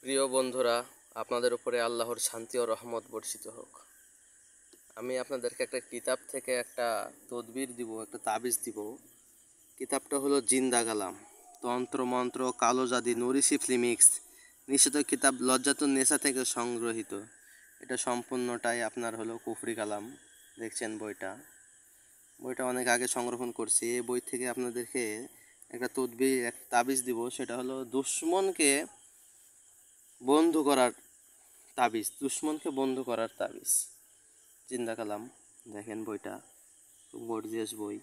প্রিয় বন্ধুরা, আপনাদের উপরে আল্লাহর শান্তি ও রহমত বর্ষিত হোক। আমি আপনাদেরকে একটা কিতাব থেকে একটা তদবির দিব, একটা তাবিজ দিব। কিতাবটা হলো জিন্দা কালাম, তন্ত্র মন্ত্র, কালো জাদি, নুরি শিফলি মিক্স, নিষিদ্ধ কিতাব লজ্জাতুন নেসা থেকে সংগ্রহীত। এটা সম্পূর্ণটাই আপনার হলো কুফরি কালাম। দেখছেন বইটা অনেক আগে সংরক্ষণ করছি। এই বই থেকে আপনাদেরকে একটা তদবির, একটা তাবিজ দিব। সেটা হলো দুশ্মনকে বন্ধু করার তাবিজ, দুশ্মনকে বন্ধু করার তাবিজ। জিন্দা কালাম, দেখেন বইটা খুব গর্জিয়াস বই।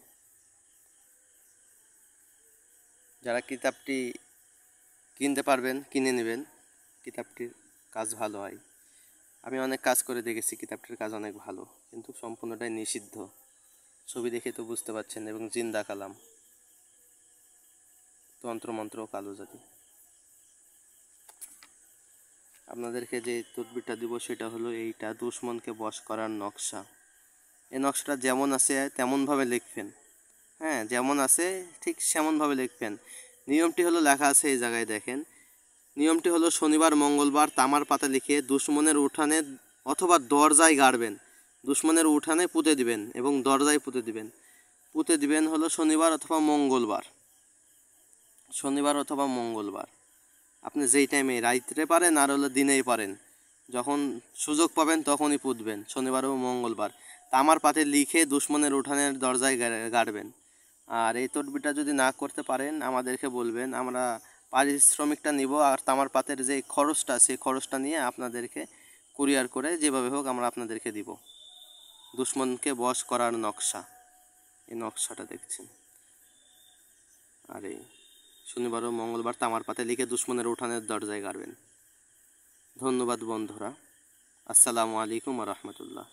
যারা কিতাবটি কিনতে পারবেন কিনে নেবেন, কিতাবটির কাজ ভালো হয়। আমি অনেক কাজ করে দেখেছি, কিতাবটির কাজ অনেক ভালো, কিন্তু সম্পূর্ণটাই নিষিদ্ধ। ছবি দেখে তো বুঝতে পারছেন। এবং জিন্দা কালাম, তন্ত্রমন্ত্র, কালো জাতি। আপনাদেরকে যে তদবিরটা দিব সেটা হলো এইটা, দুশ্মনকে বশ করার নকশা। এই নকশাটা যেমন আছে তেমনভাবে লিখবেন। হ্যাঁ, যেমন আছে ঠিক সেমনভাবে লিখবেন। নিয়মটি হলো লেখা আছে এই জায়গায়, দেখেন। নিয়মটি হলো শনিবার মঙ্গলবার তামার পাতা লিখে দুশ্মনের উঠানে অথবা দরজায় গাড়বেন। দুশ্মনের উঠানে পুঁতে দিবেন এবং দরজায় পুঁতে দিবেন হলো শনিবার অথবা মঙ্গলবার। আপনি যেই টাইমে, রাত্রে পারেন আর হলো দিনেই পারেন, যখন সুযোগ পাবেন তখনই পুঁতবেন, শনিবার ও মঙ্গলবার। তামার পাতে লিখে দুশ্মনের উঠানের দরজায় গাড়বেন। আর এই তদবিরটা যদি না করতে পারেন আমাদেরকে বলবেন, আমরা পারিশ্রমিকটা নিব, আর তামার পাতের যে খরচটা সেই খরচটা নিয়ে আপনাদেরকে কুরিয়ার করে যেভাবে হোক আমরা আপনাদেরকে দিব। দুশ্মনকে বশ করার নকশা, এই নকশাটা দেখছেন। আর এই শনিবার ও মঙ্গলবার তামার পাতে লিখে দুশ্মনের উঠানের দরজায় গাড়বেন। ধন্যবাদ বন্ধুরা। আসসালামু আলাইকুম ওয়া রাহমাতুল্লাহ।